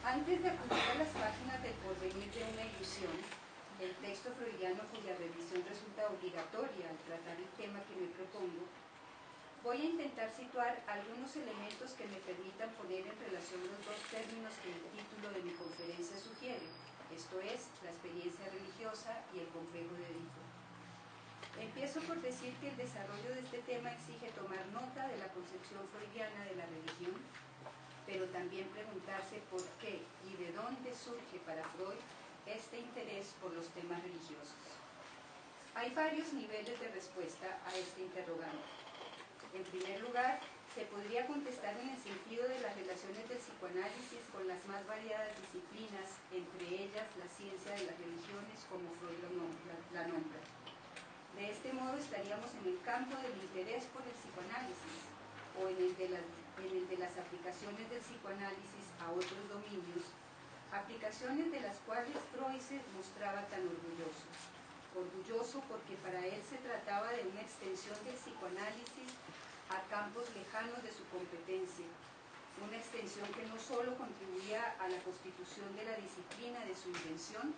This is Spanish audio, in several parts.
Antes de acudir a las páginas del porvenir de una ilusión, el texto freudiano cuya revisión resulta obligatoria al tratar el tema que me propongo, voy a intentar situar algunos elementos que me permitan poner en relación los dos términos que el título de mi conferencia sugiere, esto es, la experiencia religiosa y el complejo de Edipo. Empiezo por decir que el desarrollo de este tema exige tomar nota de la concepción freudiana de la religión, pero también preguntarse por qué y de dónde surge para Freud este interés por los temas religiosos. Hay varios niveles de respuesta a este interrogante. En primer lugar, se podría contestar en el sentido de las relaciones del psicoanálisis con las más variadas disciplinas, entre ellas la ciencia de las religiones, como Freud la nombra. De este modo estaríamos en el campo del interés por el psicoanálisis, o en el de las aplicaciones del psicoanálisis a otros dominios, aplicaciones de las cuales Freud se mostraba tan orgulloso. Orgulloso porque para él se trataba de una extensión del psicoanálisis a campos lejanos de su competencia, una extensión que no solo contribuía a la constitución de la disciplina de su invención,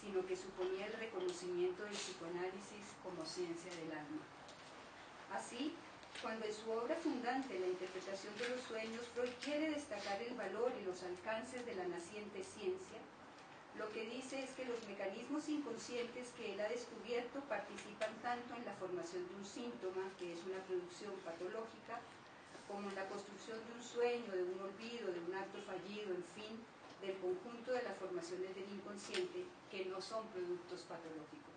sino que suponía el reconocimiento del psicoanálisis como ciencia del alma. Así, cuando en su obra fundante, La interpretación de los sueños, Freud quiere destacar el valor y los alcances de la naciente ciencia, lo que dice es que los mecanismos inconscientes que él ha descubierto participan tanto en la formación de un síntoma, que es una producción patológica, como en la construcción de un sueño, de un olvido, de un acto fallido, en fin, del conjunto de las formaciones del inconsciente, que no son productos patológicos.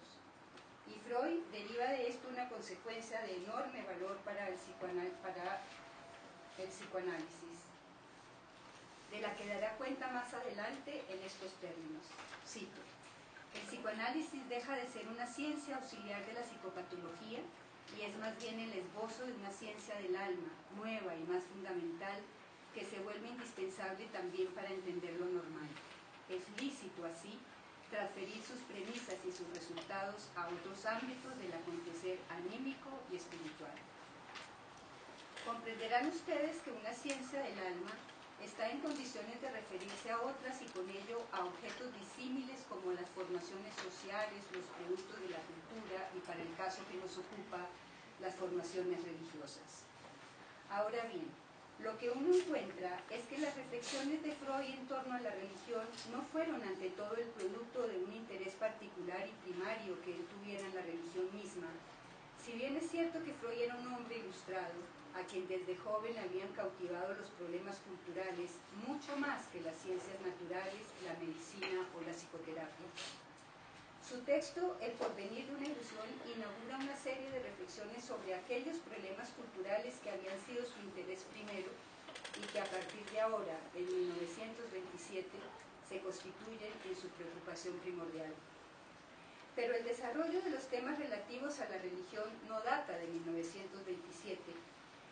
Y Freud deriva de esto una consecuencia de enorme valor para el psicoanálisis, de la que dará cuenta más adelante en estos términos. Cito: el psicoanálisis deja de ser una ciencia auxiliar de la psicopatología y es más bien el esbozo de una ciencia del alma, nueva y más fundamental, que se vuelve indispensable también para entender lo normal. Es lícito, así, transferir sus premisas y sus resultados a otros ámbitos del acontecer anímico y espiritual. Comprenderán ustedes que una ciencia del alma está en condiciones de referirse a otras y con ello a objetos disímiles como las formaciones sociales, los productos de la cultura y, para el caso que nos ocupa, las formaciones religiosas. Ahora bien, lo que uno encuentra es que las reflexiones de Freud en torno a la religión no fueron ante todo el producto de un interés particular y primario que él tuviera en la religión misma. Si bien es cierto que Freud era un hombre ilustrado, a quien desde joven habían cautivado los problemas culturales mucho más que las ciencias naturales, la medicina o la psicoterapia. Su texto, El porvenir de una ilusión, inaugura una serie de reflexiones sobre aquellos problemas culturales que habían sido su interés primero y que a partir de ahora, en 1927, se constituyen en su preocupación primordial. Pero el desarrollo de los temas relativos a la religión no data de 1927,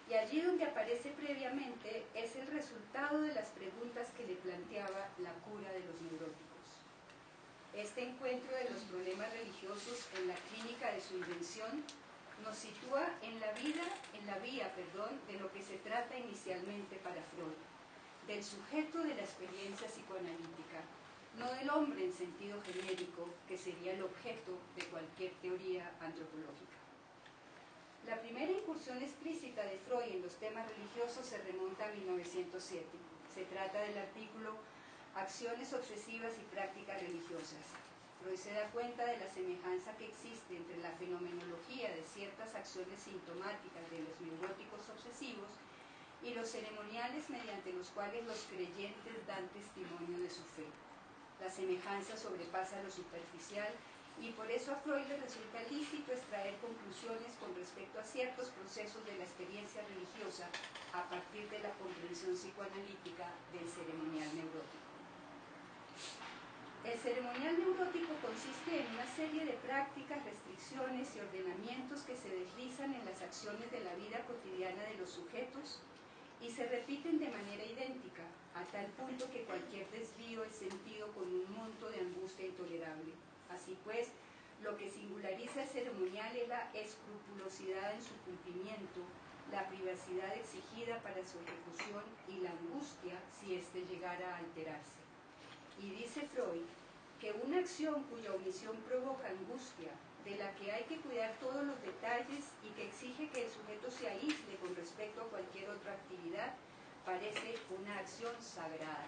y allí donde aparece previamente es el resultado de las preguntas que le planteaba la cura de los neuróticos. Este encuentro de los problemas religiosos en la clínica de su invención nos sitúa en la vía de lo que se trata inicialmente para Freud, del sujeto de la experiencia psicoanalítica, no del hombre en sentido genérico, que sería el objeto de cualquier teoría antropológica. La primera incursión explícita de Freud en los temas religiosos se remonta a 1907. Se trata del artículo Acciones obsesivas y prácticas religiosas. Freud se da cuenta de la semejanza que existe entre la fenomenología de ciertas acciones sintomáticas de los neuróticos obsesivos y los ceremoniales mediante los cuales los creyentes dan testimonio de su fe. La semejanza sobrepasa lo superficial y por eso a Freud le resulta lícito extraer conclusiones con respecto a ciertos procesos de la experiencia religiosa a partir de la comprensión psicoanalítica del ceremonial neurótico. El ceremonial neurótico consiste en una serie de prácticas, restricciones y ordenamientos que se deslizan en las acciones de la vida cotidiana de los sujetos y se repiten de manera idéntica, a tal punto que cualquier desvío es sentido con un monto de angustia intolerable. Así pues, lo que singulariza el ceremonial es la escrupulosidad en su cumplimiento, la privacidad exigida para su ejecución y la angustia si éste llegara a alterarse. Y dice Freud que una acción cuya omisión provoca angustia, de la que hay que cuidar todos los detalles y que exige que el sujeto se aísle con respecto a cualquier otra actividad, parece una acción sagrada,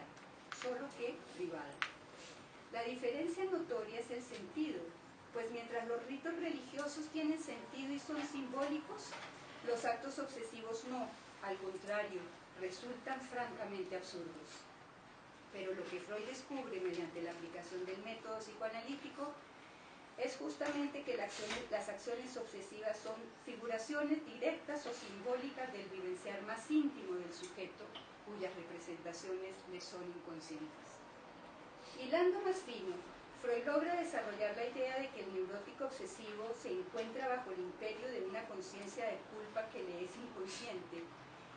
solo que privada. La diferencia notoria es el sentido, pues mientras los ritos religiosos tienen sentido y son simbólicos, los actos obsesivos no, al contrario, resultan francamente absurdos. Pero lo que Freud descubre mediante la aplicación del método psicoanalítico es justamente que las acciones obsesivas son figuraciones directas o simbólicas del vivenciar más íntimo del sujeto, cuyas representaciones le son inconscientes. Hilando más fino, Freud logra desarrollar la idea de que el neurótico obsesivo se encuentra bajo el imperio de una conciencia de culpa que le es inconsciente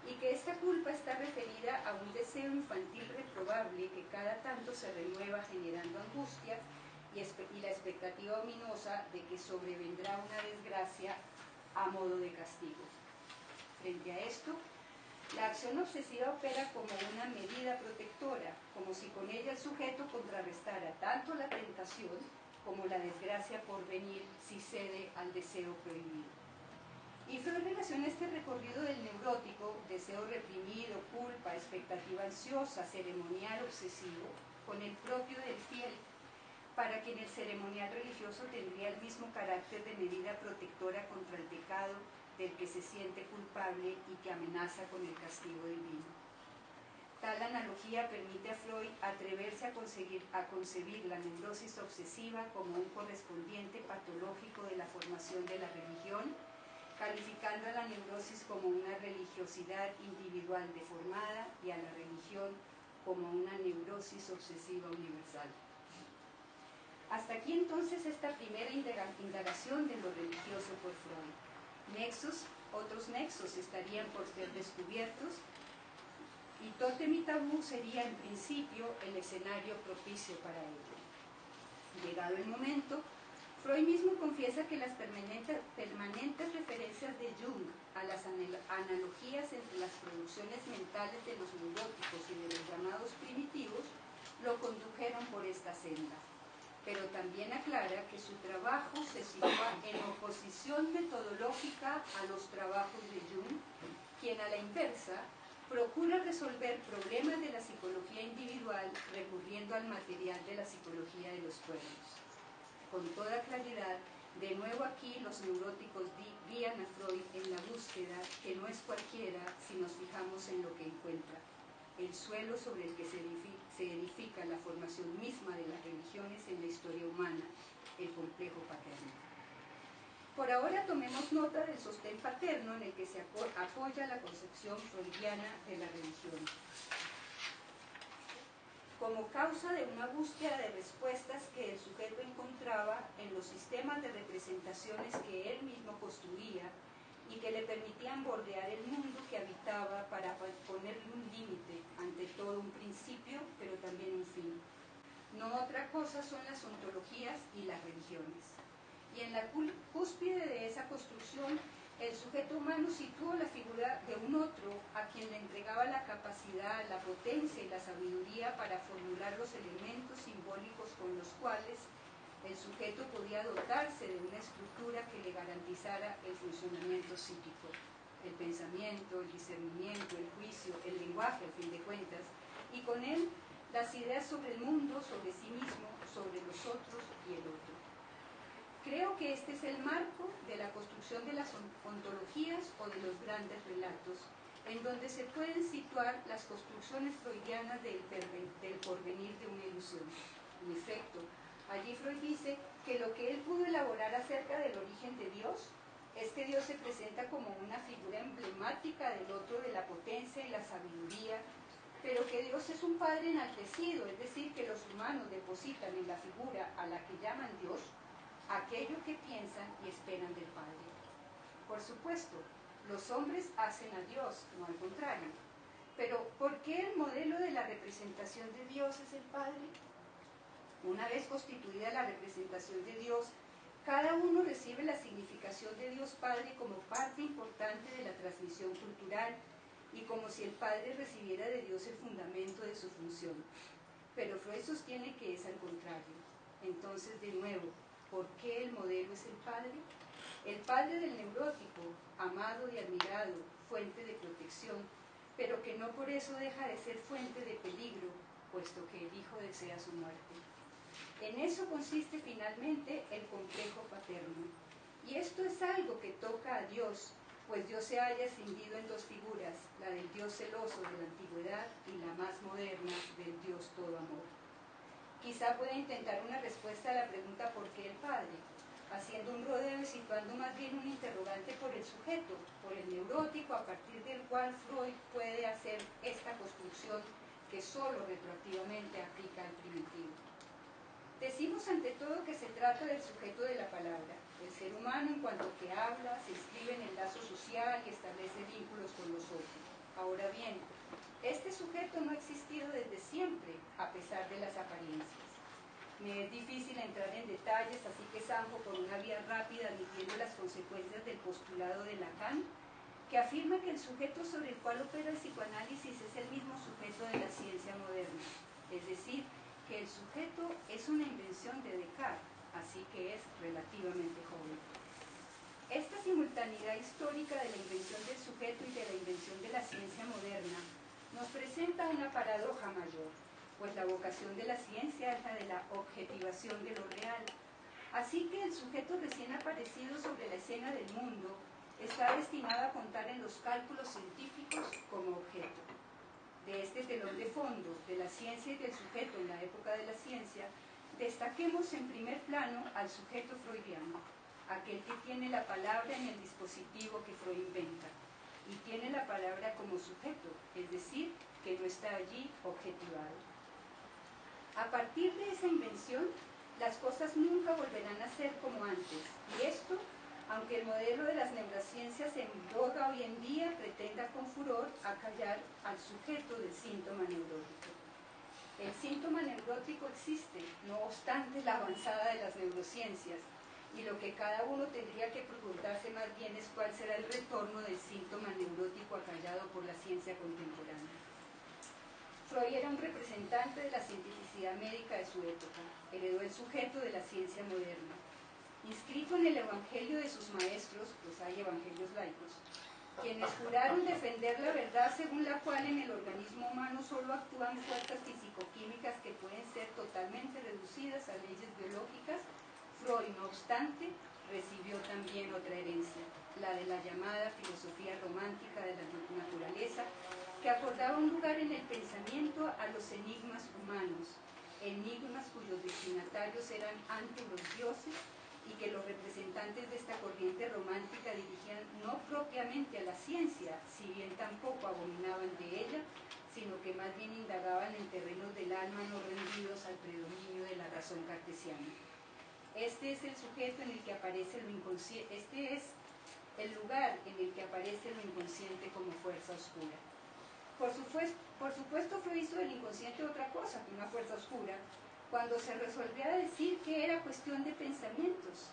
y que esta culpa está referida a un deseo infantil reprobable que cada tanto se renueva generando angustia y la expectativa ominosa de que sobrevendrá una desgracia a modo de castigo. Frente a esto, la acción obsesiva opera como una medida protectora, como si con ella el sujeto contrarrestara tanto la tentación como la desgracia por venir si cede al deseo prohibido. Y Freud relaciona este recorrido del neurótico, deseo reprimido, culpa, expectativa ansiosa, ceremonial obsesivo, con el propio del fiel, para quien el ceremonial religioso tendría el mismo carácter de medida protectora contra el pecado del que se siente culpable y que amenaza con el castigo divino. Tal analogía permite a Freud atreverse a concebir la neurosis obsesiva como un correspondiente patológico de la formación de la religión, calificando a la neurosis como una religiosidad individual deformada y a la religión como una neurosis obsesiva universal. Hasta aquí entonces esta primera indagación de lo religioso por Freud. Otros nexos estarían por ser descubiertos y Tótem y Tabú sería en principio el escenario propicio para ello. Llegado el momento, Freud mismo confiesa que las permanentes referencias de Jung a las analogías entre las producciones mentales de los neuróticos y de los llamados primitivos lo condujeron por esta senda. Pero también aclara que su trabajo se sitúa en oposición metodológica a los trabajos de Jung, quien a la inversa procura resolver problemas de la psicología individual recurriendo al material de la psicología de los pueblos. Con toda claridad, de nuevo aquí los neuróticos guían a Freud en la búsqueda que no es cualquiera si nos fijamos en lo que encuentra, el suelo sobre el que se edifica la formación misma de las religiones en la historia humana, el complejo paterno. Por ahora tomemos nota del sostén paterno en el que se apoya la concepción freudiana de la religión. Como causa de una búsqueda de respuestas que el sujeto encontraba en los sistemas de representaciones que él mismo construía y que le permitían bordear el mundo que habitaba para ponerle un límite, ante todo un principio, pero también un fin. No otra cosa son las ontologías y las religiones. Y en la cúspide de esa construcción, el sujeto humano situó la figura de un otro a quien le entregaba la capacidad, la potencia y la sabiduría para formular los elementos simbólicos con los cuales el sujeto podía dotarse de una estructura que le garantizara el funcionamiento psíquico, el pensamiento, el discernimiento, el juicio, el lenguaje, al fin de cuentas, y con él las ideas sobre el mundo, sobre sí mismo, sobre los otros y el otro. Creo que este es el marco de la construcción de las ontologías o de los grandes relatos, en donde se pueden situar las construcciones freudianas del porvenir de una ilusión. En efecto, allí Freud dice que lo que él pudo elaborar acerca del origen de Dios es que Dios se presenta como una figura emblemática del otro de la potencia y la sabiduría, pero que Dios es un Padre enaltecido, es decir, que los humanos depositan en la figura a la que llaman Dios aquello que piensan y esperan del Padre. Por supuesto, los hombres hacen a Dios, no al contrario. Pero, ¿por qué el modelo de la representación de Dios es el Padre? Una vez constituida la representación de Dios, cada uno recibe la significación de Dios Padre como parte importante de la transmisión cultural y como si el Padre recibiera de Dios el fundamento de su función. pero Freud sostiene que es al contrario. Entonces, de nuevo, ¿por qué el modelo es el padre? El padre del neurótico, amado y admirado, fuente de protección, pero que no por eso deja de ser fuente de peligro, puesto que el hijo desea su muerte. En eso consiste finalmente el complejo paterno. Y esto es algo que toca a Dios, pues Dios se halla escindido en dos figuras, la del Dios celoso de la antigüedad y la más moderna del Dios todo amor. Quizá pueda intentar una respuesta a la pregunta ¿por qué el padre?, haciendo un rodeo y situando más bien un interrogante por el sujeto, por el neurótico, a partir del cual Freud puede hacer esta construcción que solo retroactivamente aplica al primitivo. Decimos ante todo que se trata del sujeto de la palabra, el ser humano en cuanto que habla, se inscribe en el lazo social y establece vínculos con los otros. Ahora bien, este sujeto no ha existido desde siempre, a pesar de las apariencias. Me es difícil entrar en detalles, así que zanjo por una vía rápida admitiendo las consecuencias del postulado de Lacan, que afirma que el sujeto sobre el cual opera el psicoanálisis es el mismo sujeto de la ciencia moderna, es decir, que el sujeto es una invención de Descartes, así que es relativamente joven. Esta simultaneidad histórica de la invención del sujeto y de la invención de la ciencia moderna nos presenta una paradoja mayor, pues la vocación de la ciencia es la de la objetivación de lo real. Así que el sujeto recién aparecido sobre la escena del mundo está destinado a contar en los cálculos científicos como objeto. De este telón de fondo, de la ciencia y del sujeto en la época de la ciencia, destaquemos en primer plano al sujeto freudiano, aquel que tiene la palabra en el dispositivo que Freud inventa, y tiene la palabra como sujeto, es decir, que no está allí objetivado. A partir de esa invención, las cosas nunca volverán a ser como antes, y esto, aunque el modelo de las neurociencias en boga hoy en día pretenda con furor acallar al sujeto del síntoma neurótico. El síntoma neurótico existe, no obstante la avanzada de las neurociencias, y lo que cada uno tendría que preguntarse más bien es cuál será el retorno del síntoma neurótico acallado por la ciencia contemporánea. Freud era un representante de la cientificidad médica de su época, heredó el sujeto de la ciencia moderna. Inscrito en el evangelio de sus maestros, pues hay evangelios laicos, quienes juraron defender la verdad según la cual en el organismo humano solo actúan fuerzas fisicoquímicas que pueden ser totalmente reducidas a leyes biológicas, Freud, no obstante, recibió también otra herencia, la de la llamada filosofía romántica de la naturaleza, que acordaba un lugar en el pensamiento a los enigmas humanos, enigmas cuyos destinatarios eran ante los dioses y que los representantes de esta corriente romántica dirigían no propiamente a la ciencia, si bien tampoco abominaban de ella, sino que más bien indagaban en terrenos del alma no rendidos al predominio de la razón cartesiana. Este es el sujeto en el que aparece lo inconsciente, este es el lugar en el que aparece lo inconsciente como fuerza oscura. Por supuesto, Freud hizo del inconsciente otra cosa que una fuerza oscura, cuando se resolvió a decir que era cuestión de pensamientos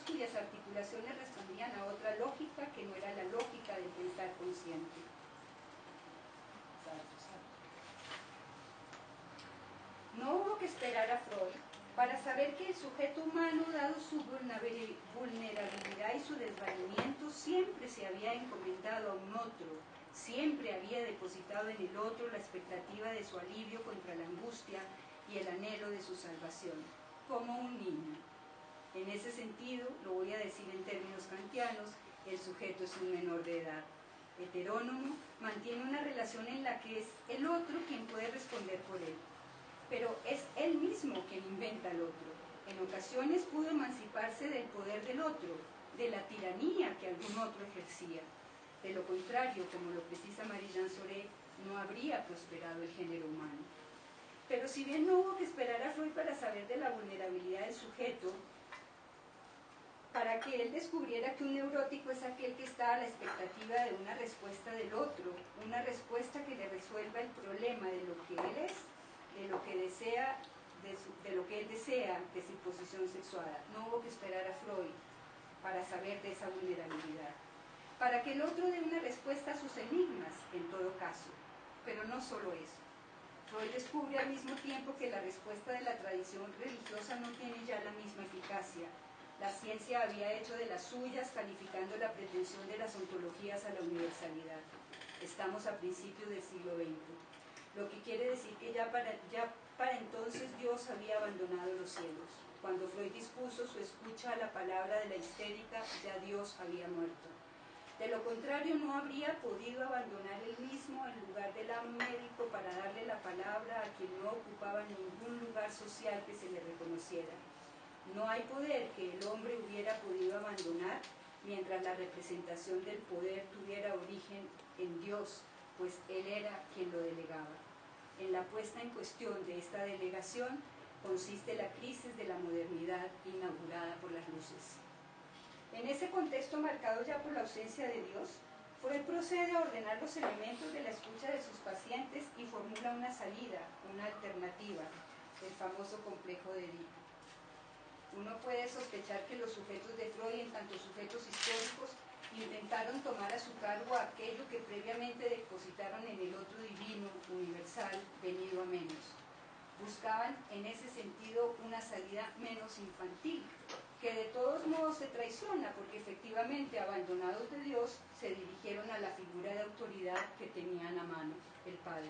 cuyas articulaciones respondían a otra lógica que no era la lógica del pensar consciente. No hubo que esperar a Freud para saber que el sujeto humano, dado su vulnerabilidad y su desvalimiento, siempre se había encomendado a un otro, siempre había depositado en el otro la expectativa de su alivio contra la angustia y el anhelo de su salvación, como un niño. En ese sentido, lo voy a decir en términos kantianos, el sujeto es un menor de edad. Heterónomo, mantiene una relación en la que es el otro quien puede responder por él, pero es él mismo quien inventa al otro. En ocasiones pudo emanciparse del poder del otro, de la tiranía que algún otro ejercía. De lo contrario, como lo precisa Marie-Jeanne Soré, no habría prosperado el género humano. Pero si bien no hubo que esperar a Freud para saber de la vulnerabilidad del sujeto, para que él descubriera que un neurótico es aquel que está a la expectativa de una respuesta del otro, una respuesta que le resuelva el problema de lo que él es, de lo que desea, de lo que él desea de su posición sexuada. No hubo que esperar a Freud para saber de esa vulnerabilidad. Para que el otro dé una respuesta a sus enigmas, en todo caso. Pero no solo eso. Freud descubre al mismo tiempo que la respuesta de la tradición religiosa no tiene ya la misma eficacia. La ciencia había hecho de las suyas, calificando la pretensión de las ontologías a la universalidad. Estamos a principios del siglo XX, lo que quiere decir que ya para entonces Dios había abandonado los cielos. Cuando Freud dispuso su escucha a la palabra de la histérica, ya Dios había muerto. De lo contrario, no habría podido abandonar él mismo el lugar del amo médico para darle la palabra a quien no ocupaba ningún lugar social que se le reconociera. No hay poder que el hombre hubiera podido abandonar mientras la representación del poder tuviera origen en Dios, pues Él era quien lo delegaba. En la puesta en cuestión de esta delegación consiste la crisis de la modernidad inaugurada por las luces. En ese contexto marcado ya por la ausencia de Dios, Freud procede a ordenar los elementos de la escucha de sus pacientes y formula una salida, una alternativa, el famoso complejo de Edipo. Uno puede sospechar que los sujetos de Freud, en tanto sujetos históricos, intentaron tomar a su cargo aquello que previamente depositaron en el otro divino, universal, venido a menos. Buscaban en ese sentido una salida menos infantil, que de todos modos se traiciona, porque efectivamente, abandonados de Dios, se dirigieron a la figura de autoridad que tenían a mano, el Padre.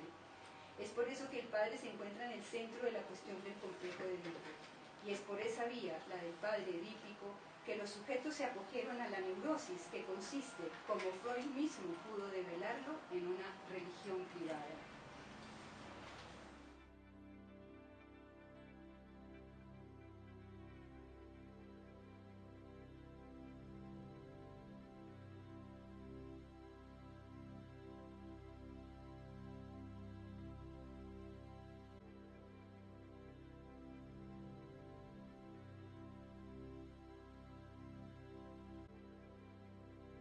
Es por eso que el Padre se encuentra en el centro de la cuestión del complejo de Edipo. Y es por esa vía, la del Padre edípico, que los sujetos se acogieron a la neurosis, que consiste, como Freud mismo pudo develarlo, en una religión privada.